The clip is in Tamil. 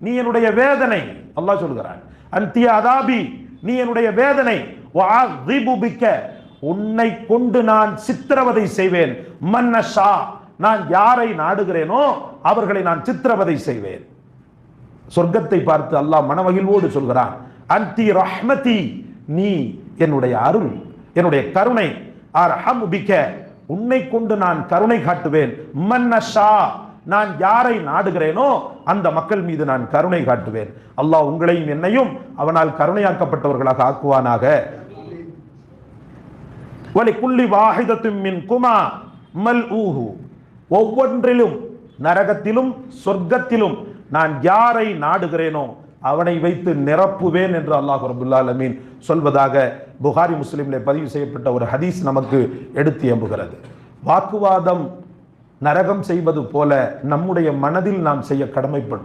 நீ என்னுடைய வேதனை. அல்லாஹ் சொல்கிறான், அன்தி அதாபி, நீ என்னுடைய வேதனை. வஅஸிபு பிக்க, உன்னை கொண்டு நான் சித்திரவதை செய்வேன். மன்னஷா, நான் யாரை நாடுகிறேனோ அவர்களை நான் சித்திரவதை செய்வேன். சொர்க்கத்தை பார்த்து அல்லாஹ் மனமகிழ்வோடு சொல்கிறான், அன்தி ரஹ்மதி, நீ என்னுடைய அருள், என்னுடைய கருணை. அர்ஹமு பிக்க, உன்னை கொண்டு நான் கருணை காட்டுவேன். மன்னஷா, நான் யாரை நாடுகிறேனோ அந்த மக்கள் மீது நான் கருணை காட்டுவேன். அல்லாஹ் உங்களையும் என்னையும் அவனால் கருணையாக்கப்பட்டவர்களாக ஆக்குவானாக. வலிகுல்லி வாஹிதத்தும் மின்குமா மல்ஊஹு, ஒவ்வொன்றிலும், நரகத்திலும் சொர்க்கத்திலும் நான் யாரை நாடுகிறேனோ அவனை வைத்து நிரப்புவேன் என்று அல்லாஹ் ரப்பல் ஆலமீன் சொல்வதாக புகாரி முஸ்லிமிலே பதிவு செய்யப்பட்ட ஒரு ஹதீஸ் நமக்கு எடுத்து எம்புகிறது. வாக்குவாதம் நரகம் செய்வது போல நம்முடைய மனதில் நாம் செய்ய கடமைப்படும்.